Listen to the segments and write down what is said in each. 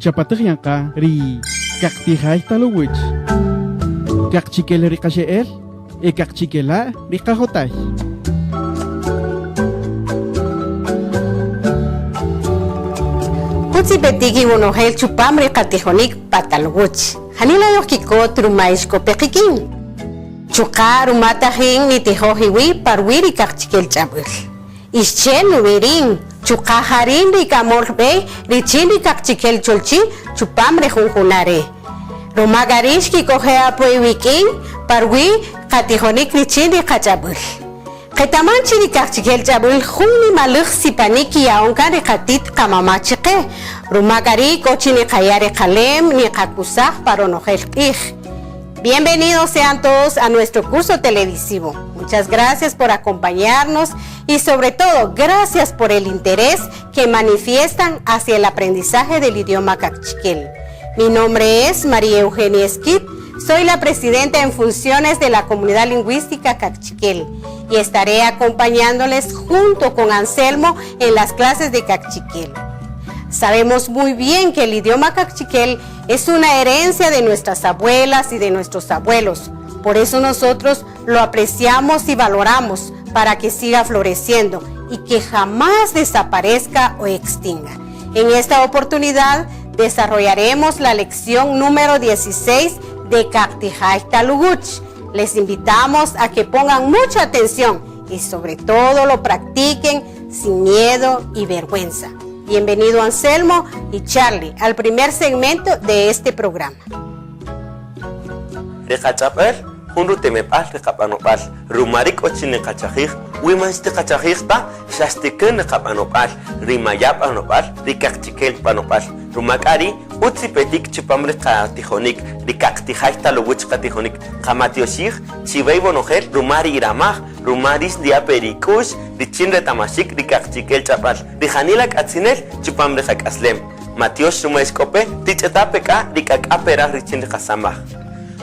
Chapatarianka ri kaktihay talowich. Kakchikel ri kasheer, e kakchikela ri kahotay. Kutsi betigi unohel chupamri katijonik patalwuch. Hanila yokiko trumaishko pekikin. Chuka rumatahin ni tijohiwi parwiri kakchikel chabul. Ischen wirin. Chuka harin ri kamorbe richini kakchikel cholchi chupamri junjunare. Rumagarish ki coge apoiwikin parwi katijonik richini kachabul. Ketamanchi ni kakchikel chabul junni maluk sipaniki aonka de katit kamamachike. Rumagari cochini kayare kalem ni kakusaj para nojel ich. Bienvenidos sean todos a nuestro curso televisivo. Muchas gracias por acompañarnos y sobre todo gracias por el interés que manifiestan hacia el aprendizaje del idioma kakchikel. Mi nombre es María Eugenia Esquit, soy la presidenta en funciones de la comunidad lingüística kakchikel y estaré acompañándoles junto con Anselmo en las clases de kakchikel. Sabemos muy bien que el idioma kakchikel es una herencia de nuestras abuelas y de nuestros abuelos. Por eso nosotros lo apreciamos y valoramos para que siga floreciendo y que jamás desaparezca o extinga. En esta oportunidad desarrollaremos la lección número 16 de Kaktihay Taluguch. Les invitamos a que pongan mucha atención y sobre todo lo practiquen sin miedo y vergüenza. Bienvenido Anselmo y Charlie al primer segmento de este programa. Unrutemepal rekapanopal rumarik ochine kachajij wimanste kachajijta shastiken rekapanopal rimayapanopal rikakchikel panopal rumakari utzipetik chipamre katijonik rikaktihay talowuch katijonik kamatioshij chibeibonojer rumari iramaj rumaris diaperikush richinre tamashik rikakchikel chapal rijanilak atzinel chipamre jakaslem matiosh rumaescope tichetapeka rikakapera richinre kasamaj.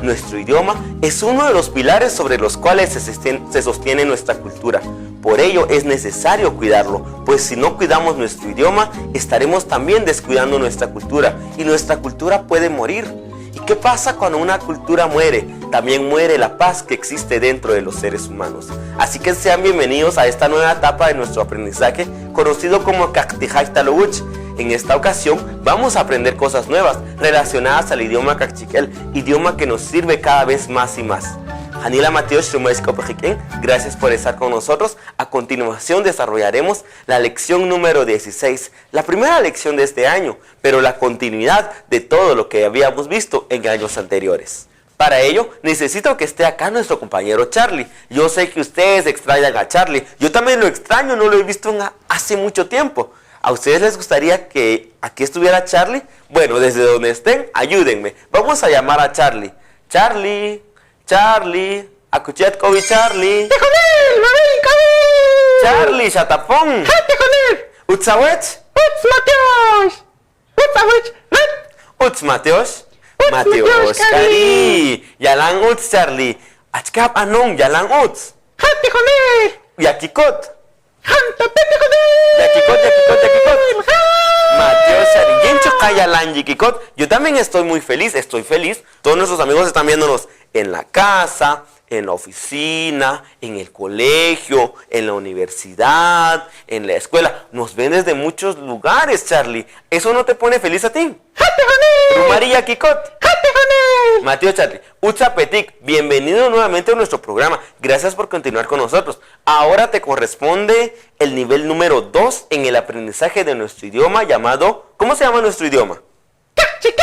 Nuestro idioma es uno de los pilares sobre los cuales se sostiene nuestra cultura. Por ello es necesario cuidarlo, pues si no cuidamos nuestro idioma, estaremos también descuidando nuestra cultura y nuestra cultura puede morir. ¿Y qué pasa cuando una cultura muere? También muere la paz que existe dentro de los seres humanos. Así que sean bienvenidos a esta nueva etapa de nuestro aprendizaje, conocido como Kaktihay Taluguch. En esta ocasión vamos a aprender cosas nuevas relacionadas al idioma kakchikel, idioma que nos sirve cada vez más y más. Hanila Mateos Shumaiskopejiken, gracias por estar con nosotros. A continuación desarrollaremos la lección número 16, la primera lección de este año, pero la continuidad de todo lo que habíamos visto en años anteriores. Para ello, necesito que esté acá nuestro compañero Charlie. Yo sé que ustedes extrañan a Charlie. Yo también lo extraño, no lo he visto hace mucho tiempo. ¿A ustedes les gustaría que aquí estuviera Charlie? Bueno, desde donde estén, ayúdenme. Vamos a llamar a Charlie. Charlie, Charlie, Akuchetkovi Charlie. ¡Tejonel, Marín, Charlie, Chatapón. ¡Tejonel! Utsawech. ¡Uts Mateos! ¡Utsawech! Uts Mateos. Mateos, Cari. Yalan Uts, Charlie. Achkap Anong, Yalan Uts. ¡Tejonel! Yakikot. Yakikot. Mateo Yalan. Yo también estoy feliz. Todos nuestros amigos están viéndonos en la casa, en la oficina, en el colegio, en la universidad, en la escuela. Nos ven desde muchos lugares, Charlie. ¿Eso no te pone feliz a ti? Rumari Yakikot. Mateo Charlie, Utsapetik, bienvenido nuevamente a nuestro programa. Gracias por continuar con nosotros. Ahora te corresponde el nivel número 2 en el aprendizaje de nuestro idioma llamado... ¿Cómo se llama nuestro idioma? ¡Kakchikel!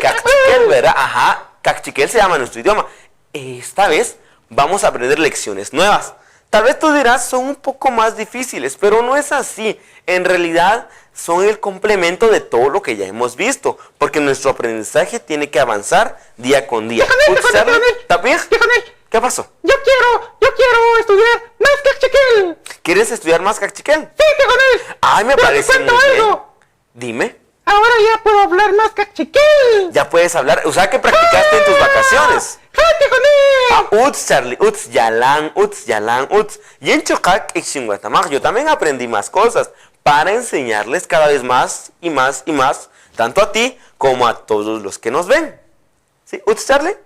Kakchikel, ¿verdad? Ajá, Kakchikel se llama nuestro idioma. Esta vez vamos a aprender lecciones nuevas. Tal vez tú dirás, son un poco más difíciles, pero no es así. En realidad, son el complemento de todo lo que ya hemos visto, porque nuestro aprendizaje tiene que avanzar día con día. ¡Tejonel! ¿Qué pasó? Yo quiero estudiar más kakchikel. ¿Quieres estudiar más kakchikel? Sí, Tejonel. Ay, me parece muy bien. Dime. Ahora ya puedo hablar más kakchikel. Ya puedes hablar, o sea que practicaste en tus vacaciones. Uts, Charlie, Uts, Yalan, Uts. Y en Chocak, yo también aprendí más cosas para enseñarles cada vez más y más tanto a ti como a todos los que nos ven. ¿Sí? ¿Usted, Charlie?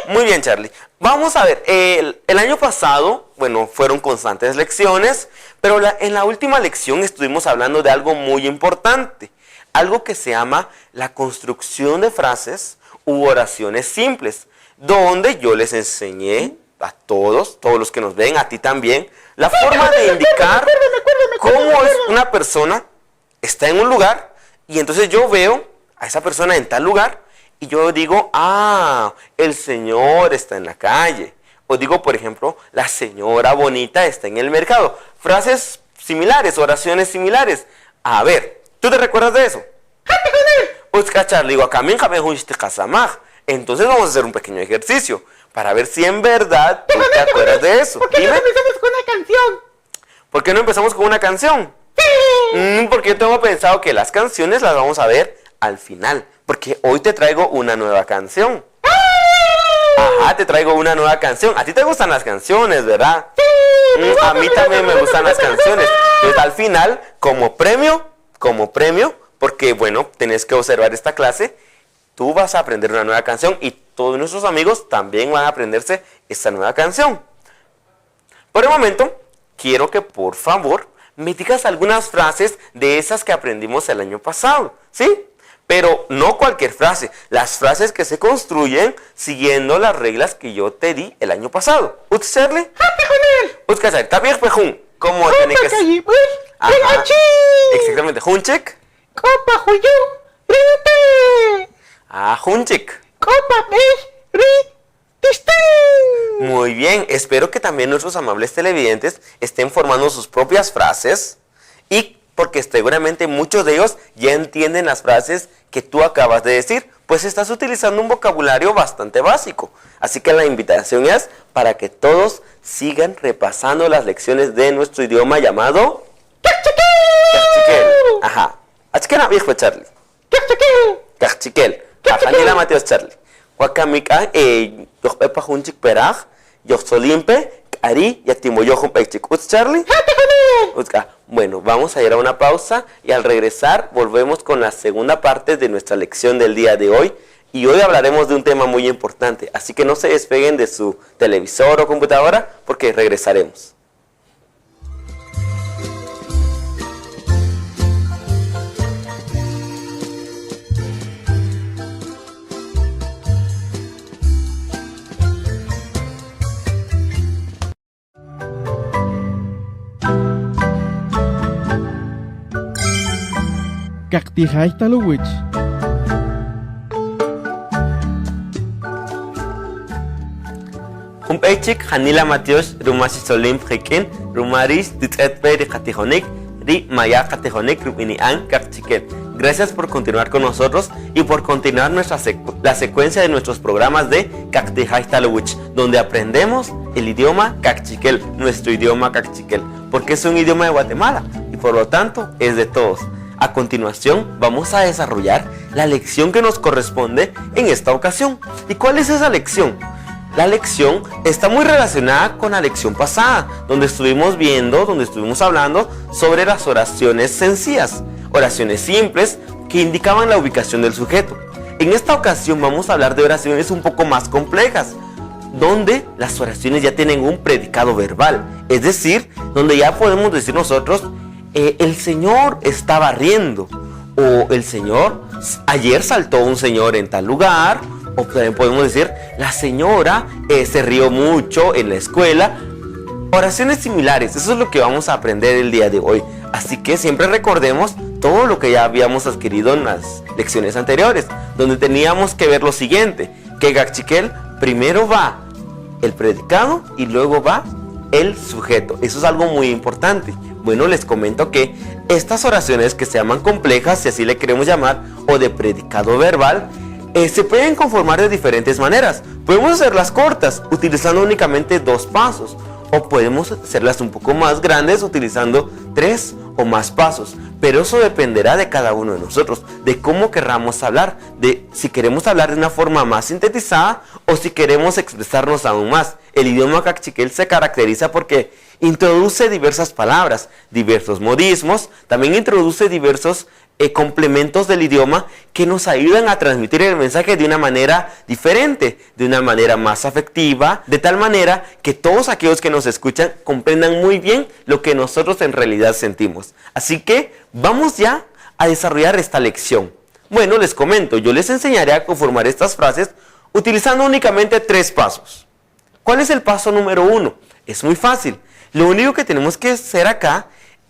Muy bien, Charlie. Vamos a ver, el año pasado, bueno, fueron constantes lecciones, pero en la última lección estuvimos hablando de algo muy importante, algo que se llama la construcción de frases u oraciones simples, donde yo les enseñé a todos los que nos ven, a ti también, la forma de indicar cómo es una persona, está en un lugar, y entonces yo veo a esa persona en tal lugar, y yo digo, el señor está en la calle. O digo, por ejemplo, la señora bonita está en el mercado. Frases similares, oraciones similares. A ver, ¿tú te recuerdas de eso? Pues Charlie, digo, acá entonces vamos a hacer un pequeño ejercicio para ver si en verdad tú te acuerdas de eso. ¿Por qué no empezamos con una canción? ¿Por qué no empezamos con una canción? Sí. Porque yo tengo pensado que las canciones las vamos a ver al final. Porque hoy te traigo una nueva canción. Ajá, te traigo una nueva canción. A ti te gustan las canciones, ¿verdad? Sí. A mí también me gustan las canciones. Entonces al final, como premio, porque bueno, tenés que observar esta clase, tú vas a aprender una nueva canción y todos nuestros amigos también van a aprenderse esta nueva canción. Por el momento, quiero que por favor me digas algunas frases de esas que aprendimos el año pasado, ¿sí? Pero no cualquier frase, las frases que se construyen siguiendo las reglas que yo te di el año pasado. ¿Usted, Charlie? ¿Usted, ¿cómo tiene que ser? Exactamente, Hunchik. Copa, Juyu, Rite. Hunchik. Copa, Tiste. Muy bien, espero que también nuestros amables televidentes estén formando sus propias frases y porque seguramente muchos de ellos ya entienden las frases que tú acabas de decir, pues estás utilizando un vocabulario bastante básico. Así que la invitación es para que todos sigan repasando las lecciones de nuestro idioma llamado Cachiquel. Ajá. Achkena viejo Charlie. Cachiquel. Afanila Mateos Charlie. Huacamica yopepa junchik peraj, yoxolimpe, ari yatimoyojo pechik. Charlie? Bueno, vamos a ir a una pausa y al regresar volvemos con la segunda parte de nuestra lección del día de hoy. Y hoy hablaremos de un tema muy importante, así que no se despeguen de su televisor o computadora porque regresaremos. Cactijay Talowich. Humpechik Hanila Mateos Rumasi Solim Frikin Rumaris Ditetpe Katijonik Ri Maya Katijonik Ruminian Cachiquel. Gracias por continuar con nosotros y por continuar la secuencia de nuestros programas de Cactijay Talowich, donde aprendemos el idioma Cachiquel, nuestro idioma Cachiquel, porque es un idioma de Guatemala y por lo tanto es de todos. A continuación vamos a desarrollar la lección que nos corresponde en esta ocasión. ¿Y cuál es esa lección? La lección está muy relacionada con la lección pasada, donde estuvimos hablando sobre las oraciones sencillas, oraciones simples que indicaban la ubicación del sujeto. En esta ocasión vamos a hablar de oraciones un poco más complejas, donde las oraciones ya tienen un predicado verbal, es decir, donde ya podemos decir nosotros el señor está barriendo, o el señor, ayer saltó un señor en tal lugar, o también podemos decir la señora se rió mucho en la escuela. Oraciones similares, eso es lo que vamos a aprender el día de hoy, así que siempre recordemos todo lo que ya habíamos adquirido en las lecciones anteriores, donde teníamos que ver lo siguiente, que Cachiquel primero va el predicado y luego va el sujeto. Eso es algo muy importante. Bueno, les comento que estas oraciones que se llaman complejas, si así le queremos llamar, o de predicado verbal, se pueden conformar de diferentes maneras. Podemos hacerlas cortas, utilizando únicamente 2 pasos, o podemos hacerlas un poco más grandes, utilizando 3 o más pasos. Pero eso dependerá de cada uno de nosotros, de cómo querramos hablar, de si queremos hablar de una forma más sintetizada o si queremos expresarnos aún más. El idioma cachiquel se caracteriza porque Introduce diversas palabras, diversos modismos, también introduce diversos complementos del idioma que nos ayudan a transmitir el mensaje de una manera diferente, de una manera más afectiva, de tal manera que todos aquellos que nos escuchan comprendan muy bien lo que nosotros en realidad sentimos. Así que vamos ya a desarrollar esta lección. Bueno, les comento, yo les enseñaré a conformar estas frases utilizando únicamente 3 pasos. ¿Cuál es el paso número 1? Es muy fácil. Lo único que tenemos que hacer acá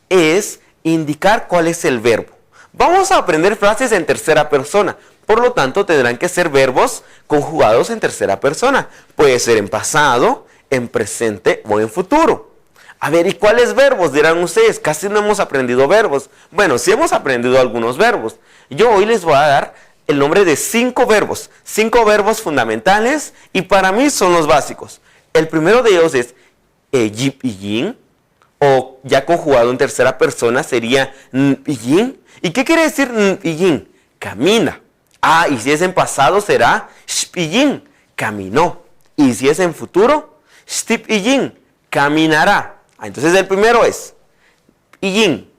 es indicar cuál es el verbo. Vamos a aprender frases en tercera persona, por lo tanto tendrán que ser verbos conjugados en tercera persona. Puede ser en pasado, en presente o en futuro. A ver, ¿y cuáles verbos dirán ustedes? Casi no hemos aprendido verbos. Bueno, sí hemos aprendido algunos verbos. Yo hoy les voy a dar el nombre de 5 verbos. 5 verbos fundamentales y para mí son los básicos. El primero de ellos es yip y yin, o ya conjugado en tercera persona sería yin. ¿Y qué quiere decir yin? Camina. Ah, y si es en pasado será yin, caminó. Y si es en futuro, yin, caminará. Entonces el primero es yin,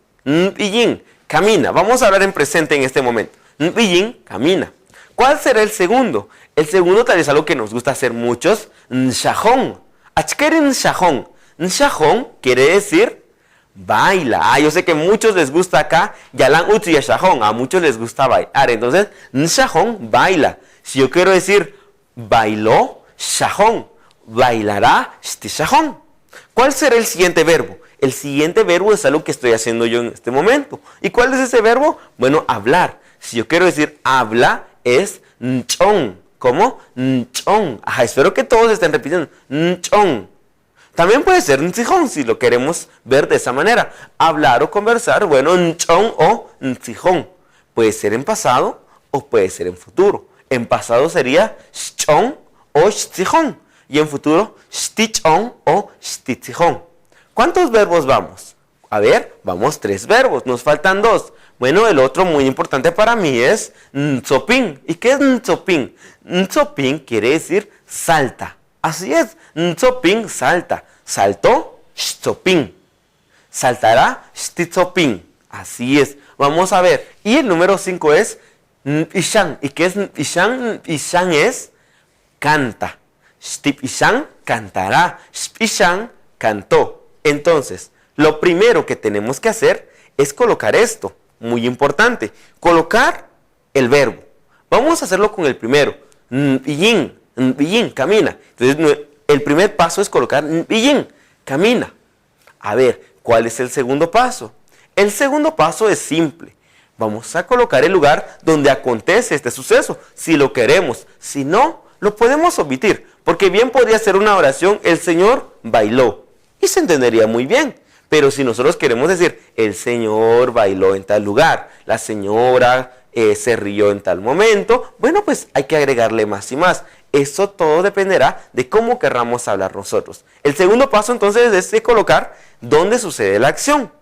camina. Vamos a hablar en presente en este momento. Yin, camina. ¿Cuál será el segundo? El segundo tal vez algo que nos gusta hacer muchos, nshajón. Achkeren nshajón. Nshajón quiere decir baila. Yo sé que a muchos les gusta acá, yalan utsu yashajón, a muchos les gusta bailar. Entonces, nshajón, baila. Si yo quiero decir bailó, shajón, bailará, shajón. ¿Cuál será el siguiente verbo? El siguiente verbo es algo que estoy haciendo yo en este momento. ¿Y cuál es ese verbo? Bueno, hablar. Si yo quiero decir habla, es nchón. ¿Cómo? Nchón. Espero que todos estén repitiendo. Nchón. También puede ser ncijón si lo queremos ver de esa manera. Hablar o conversar, bueno, nchón o ncijón. Puede ser en pasado o puede ser en futuro. En pasado sería shchón o shcijón. Y en futuro, shtichón o shtichijón. ¿Cuántos verbos vamos? A ver, vamos 3 verbos, nos faltan 2. Bueno, el otro muy importante para mí es ntzopín. ¿Y qué es ntzopín? Ntzopín quiere decir salta. Así es, ntzopín salta. Saltó, shtzopín. Saltará, shtitzopín. Así es. Vamos a ver. Y el número 5 es ishan. ¿Y qué es ishan? Ishan es canta. Shtip ishan cantará. Shp ishan cantó. Entonces, lo primero que tenemos que hacer es colocar esto. Muy importante. Colocar el verbo. Vamos a hacerlo con el primero. Yin, camina. Entonces, el primer paso es colocar yin, camina. A ver, ¿cuál es el segundo paso? El segundo paso es simple. Vamos a colocar el lugar donde acontece este suceso, si lo queremos. Si no, lo podemos omitir, porque bien podría ser una oración, el Señor bailó, y se entendería muy bien. Pero si nosotros queremos decir, el Señor bailó en tal lugar, la señora se rió en tal momento, bueno, pues hay que agregarle más y más. Eso todo dependerá de cómo querramos hablar nosotros. El segundo paso entonces es de colocar dónde sucede la acción.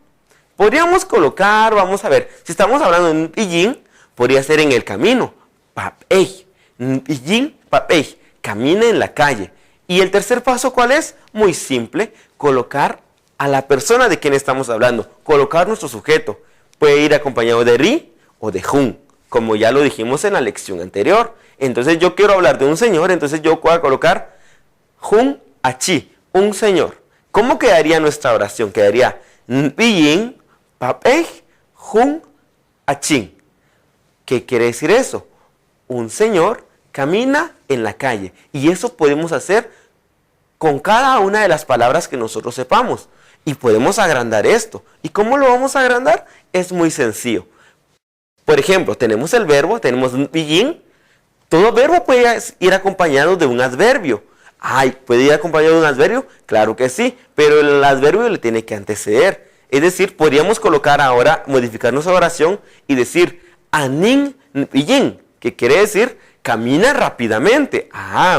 Podríamos colocar, vamos a ver, si estamos hablando en pillín, podría ser en el camino. Papey, pillín, papey, camina en la calle. Y el tercer paso, ¿cuál es? Muy simple, colocar a la persona de quien estamos hablando, colocar nuestro sujeto. Puede ir acompañado de ri o de jun, como ya lo dijimos en la lección anterior. Entonces yo quiero hablar de un señor, entonces yo voy a colocar jun achi, un señor. ¿Cómo quedaría nuestra oración? Quedaría npiyin papej jun achin. ¿Qué quiere decir eso? Un señor camina en la calle. Y eso podemos hacer con cada una de las palabras que nosotros sepamos. Y podemos agrandar esto. ¿Y cómo lo vamos a agrandar? Es muy sencillo. Por ejemplo, tenemos el verbo, tenemos npiyin. Todo verbo puede ir acompañado de un adverbio. ¿Puede ir acompañado de un adverbio? Claro que sí, pero el adverbio le tiene que anteceder. Es decir, podríamos colocar ahora, modificar nuestra oración y decir anin npiyin, que quiere decir camina rápidamente.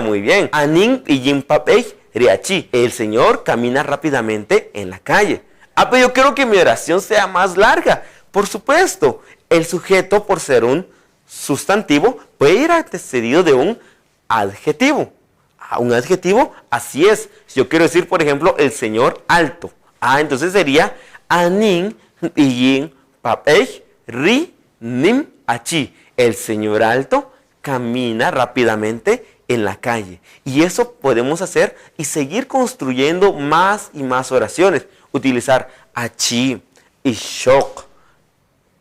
Muy bien. Anin npiyin papey riachi. El Señor camina rápidamente en la calle. Pero yo quiero que mi oración sea más larga. Por supuesto, el sujeto, por ser un sustantivo, puede ir antecedido de un adjetivo. Un adjetivo, así es. Si yo quiero decir, por ejemplo, el señor alto. Entonces sería anin, yin, papej, ri, nim, achi. El señor alto camina rápidamente en la calle. Y eso podemos hacer y seguir construyendo más y más oraciones. Utilizar achi y shok.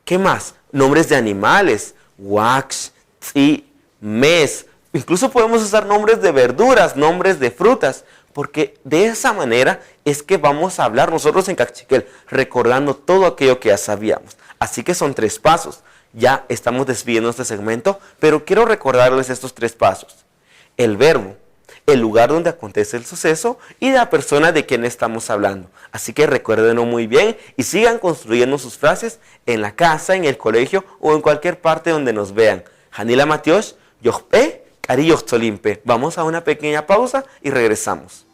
¿Qué más? Nombres de animales. Wax, tzi, mes. Incluso podemos usar nombres de verduras, nombres de frutas. Porque de esa manera es que vamos a hablar nosotros en Cachiquel, recordando todo aquello que ya sabíamos. Así que son 3 pasos. Ya estamos despidiendo este segmento, pero quiero recordarles estos 3 pasos. El verbo, el lugar donde acontece el suceso y la persona de quien estamos hablando. Así que recuérdenlo muy bien y sigan construyendo sus frases en la casa, en el colegio o en cualquier parte donde nos vean. Hanila Matiosh, Yohpe, Kari Yohtolimpe. Vamos a una pequeña pausa y regresamos.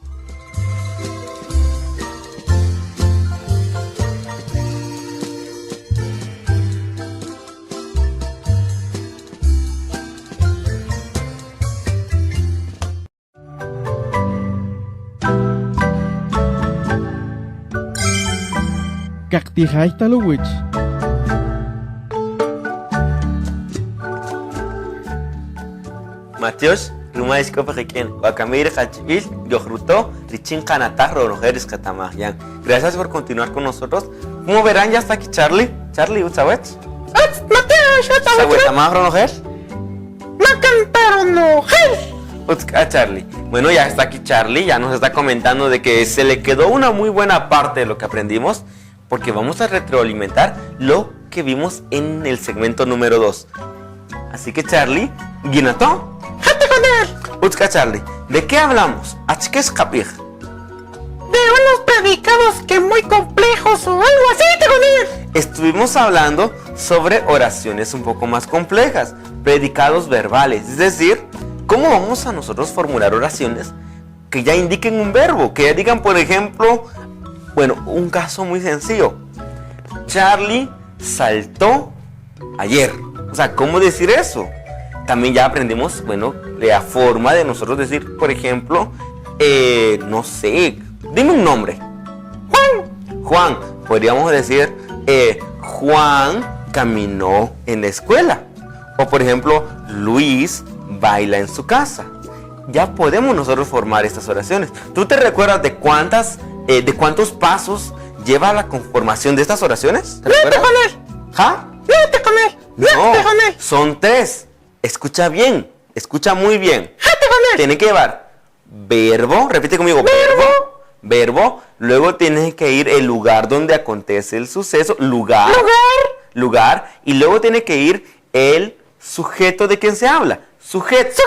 Cactijais talowich. Matiosh, Ruma Escopejequén, Guacamire Hachivil, Yohruto, Richin Kanatarro, Rogeres Catamayan. Gracias por continuar con nosotros. Como verán, ya está aquí Charlie. Charlie, ¿Utsawetz? Mateo, ¿Sawetamagro, Roger? no cantaron, no. Charlie. Bueno, ya está aquí Charlie, ya nos está comentando de que se le quedó una muy buena parte de lo que aprendimos, porque vamos a retroalimentar lo que vimos en el segmento número 2. Así que Charlie, ¿Guinato? ¡Jate con él! Utzka Charlie, ¿de qué hablamos? ¿Achkes kapij? De unos predicados que muy complejos o algo así, te con él. Estuvimos hablando sobre oraciones un poco más complejas, predicados verbales, es decir, ¿cómo vamos a nosotros formular oraciones que ya indiquen un verbo? Que ya digan, por ejemplo, bueno, un caso muy sencillo. Charlie saltó ayer. O sea, ¿cómo decir eso? También ya aprendimos, bueno, la forma de nosotros decir, por ejemplo, no sé, dime un nombre. Juan. Podríamos decir, Juan caminó en la escuela. O por ejemplo, Luis baila en su casa. Ya podemos nosotros formar estas oraciones. ¿Tú te recuerdas de cuántos pasos lleva la conformación de estas oraciones? ¿Te recuerdas? Con él. ¿Ja? Vete con él. No, Vete con él. son 3. Escucha bien, escucha muy bien. Jate con él. Tiene que llevar verbo, repite conmigo, verbo, luego tiene que ir el lugar donde acontece el suceso, lugar, y luego tiene que ir el sujeto de quien se habla, sujeto.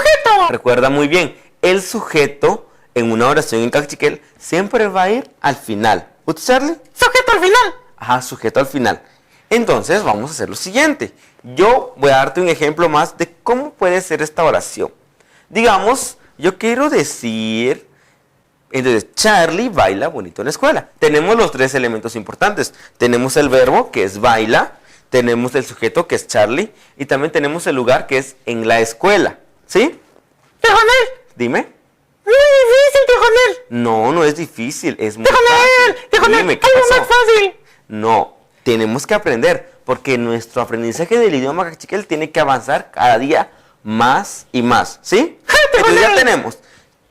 Recuerda muy bien, el sujeto en una oración en Cachiquel siempre va a ir al final. ¿Charlie? Sujeto al final. Ajá, sujeto al final. Entonces vamos a hacer lo siguiente. Yo voy a darte un ejemplo más de cómo puede ser esta oración. Digamos, yo quiero decir, entonces, Charlie baila bonito en la escuela. Tenemos los 3 elementos importantes. Tenemos el verbo, que es baila. Tenemos el sujeto, que es Charlie. Y también tenemos el lugar, que es en la escuela. ¿Sí? Tejonel. Dime. Muy difícil, Tejonel. No, no es difícil. Es muy fácil. Tejonel, Dime, ¿qué algo pasó? más fácil. No, tenemos que aprender, porque nuestro aprendizaje del idioma cachiquel tiene que avanzar cada día más y más, ¿sí? Entonces ya tenemos,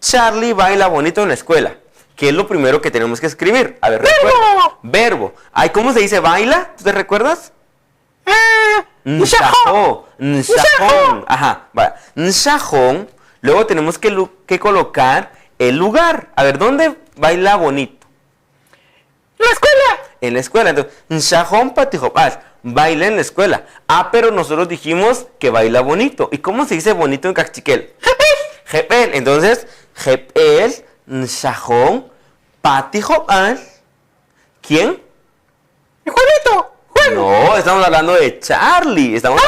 Charlie baila bonito en la escuela. ¿Qué es lo primero que tenemos que escribir? A ver, recuerda. Verbo. Ay, ¿cómo se dice baila? ¿Tú te recuerdas? Nshajón. Ajá, vale. Nshajón. Luego tenemos que colocar el lugar. A ver, ¿dónde baila bonito? La escuela. En la escuela. Entonces, Nshajón patijopal. Baila en la escuela. Pero nosotros dijimos que baila bonito. ¿Y cómo se dice bonito en cachiquel? Jepel. Entonces, Jepel, Nshajón, patijopal. ¿Quién? Juanito. No, estamos hablando de Charlie. Estamos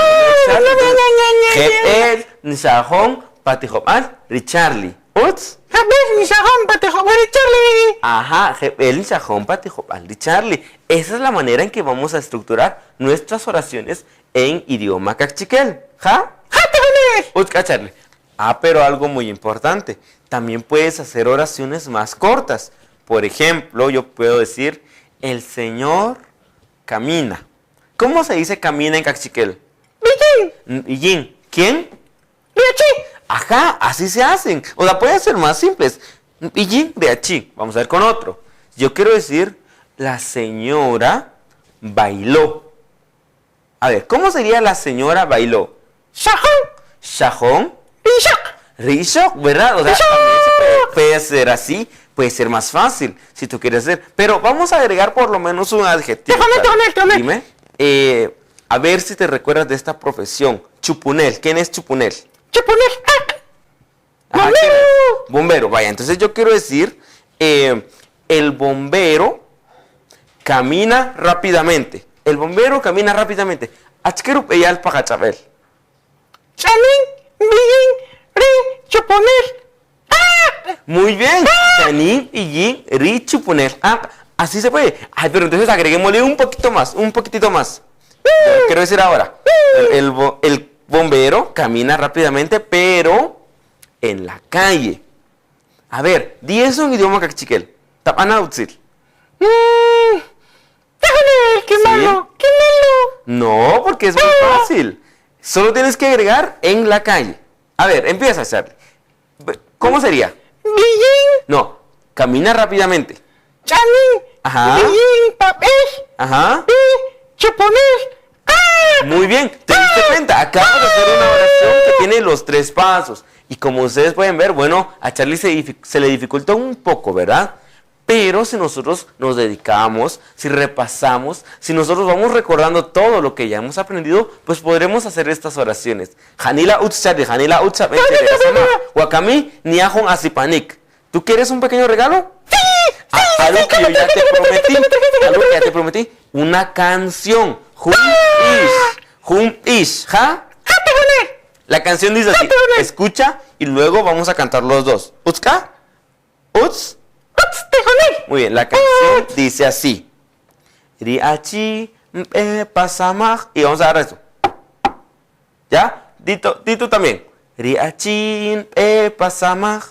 hablando de Charlie. Jepel, Nshajón, patijopal, Richarlie. ¿Uts? Jepel, Nshajón, patijopal, Richarlie. Ajá, el Nshajón, patijopal, Richarlie. Esa es la manera en que vamos a estructurar nuestras oraciones en idioma cachiquel. ¿Ja? Uts, Charlie. Pero algo muy importante. También puedes hacer oraciones más cortas. Por ejemplo, yo puedo decir, El Señor camina. ¿Cómo se dice camina en cachiquel? Yin. ¿Quién? Riachi. Ajá, así se hacen. O sea, pueden ser más simples. Yin de achí. Vamos a ver con otro. Yo quiero decir, la señora bailó. A ver, ¿cómo sería la señora bailó? Shahón. Shahón. Rishok. Rishok, ¿verdad? O sea, también se puede ser así, puede ser más fácil, si tú quieres hacer. Pero vamos a agregar por lo menos un adjetivo. Déjame. Dime, a ver si te recuerdas de esta profesión. Chupunel, ¿quién es Chupunel? Chupunel. Ajá, ¿quién es? Bombero, vaya, entonces yo quiero decir, el bombero camina rápidamente. El bombero camina rápidamente. Achkeru peyal pagachabel. Chanin. Bien. Ri. Chupunel. Muy bien. Chanin y Yin, Ri, Chupunel. Así se puede. Ay, pero entonces agreguémosle un poquitito más. Yo quiero decir ahora, el bombero camina rápidamente, pero en la calle. A ver, di eso en idioma cachiquel. Tapana utzil. Qué malo. No, porque es muy fácil. Solo tienes que agregar en la calle. A ver, empieza, Charlie. ¿Cómo sería? Bien. No, camina rápidamente. Chanin. Ajá. Bien. Papel. Ajá. Chupunel. Muy bien, ¿te diste cuenta? Acabas de hacer una oración que tiene los 3 pasos. Y como ustedes pueden ver, bueno, a Charlie se le dificultó un poco, ¿verdad? Pero si nosotros nos dedicamos, si repasamos, si nosotros vamos recordando todo lo que ya hemos aprendido, pues podremos hacer estas oraciones. Hanila utz Charlie, Hanila utz Wakami niahon asipanik. ¿Tú quieres un pequeño regalo? Sí. Algo que yo ya te prometí. Una canción. Hum ish, ¿ja? La canción dice así, escucha y luego vamos a cantar los dos. ¿Utzka? ¿Utz? Muy bien, la canción dice así. Riachi pasamaj. Y vamos a dar esto. ¿Ya? Di tú también. Riachi pasamaj.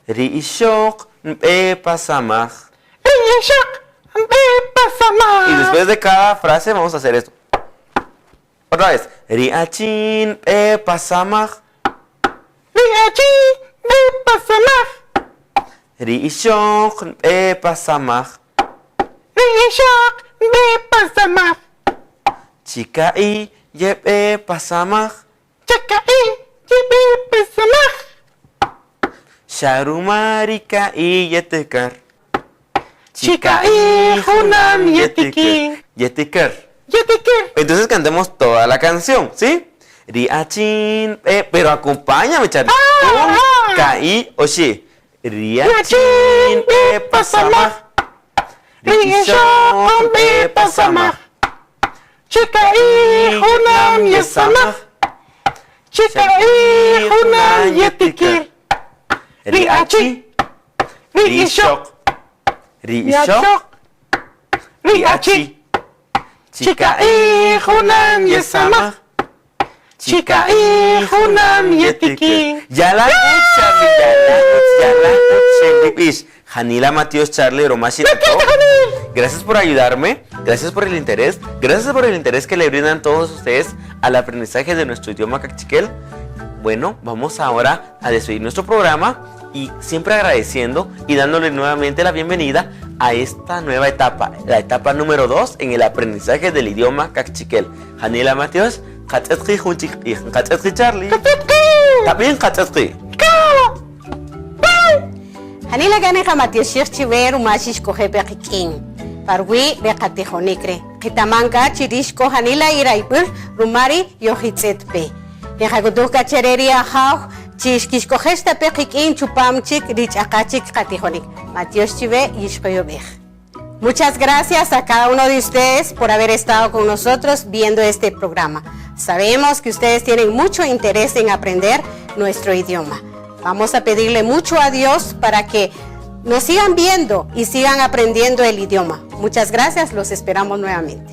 Rishok pasamaj. Y después de cada frase vamos a hacer esto. Otra vez. Riachin pasamaj. Rishok pasamaj. Chikai pasamaj. Sharumarika y yetekar. Chikai hunam yetikir. Yetikar. Entonces cantemos toda la canción, ¿sí? Riachin, pero acompáñame, Charlie. Kai oshi. Riachin pasamaj. Rishon pasamaj. Chikai hunam yesamaj. Chikai hunam yetikir. Riachi. Rishok. Rishok. Riachi. Chikai hunam yesamaj. Chikai hunam yetikir. Ya la escuché, Hanila, Matías, Charlie, Romashi. Gracias por ayudarme, gracias por el interés que le brindan todos ustedes al aprendizaje de nuestro idioma cachiquel. Bueno, vamos ahora a despedir nuestro programa y siempre agradeciendo y dándole nuevamente la bienvenida a esta nueva etapa, la etapa número 2 en el aprendizaje del idioma cachiquel. Hanila, Matías, Charlie. También Hanila gane Matías Chiver Umashish Coge Pekin. Parwi Becatijonicre. Kitamanka Chirishko Hanila Iraipur Rumari Yohitzetpe. Yahagutuka Chereria Hau Chishkishkojesta Pekin Chupamchik Rich Akachik Katijonik. Matías Chive Yishkoyobej. Muchas gracias a cada uno de ustedes por haber estado con nosotros viendo este programa. Sabemos que ustedes tienen mucho interés en aprender nuestro idioma. Vamos a pedirle mucho a Dios para que nos sigan viendo y sigan aprendiendo el idioma. Muchas gracias, los esperamos nuevamente.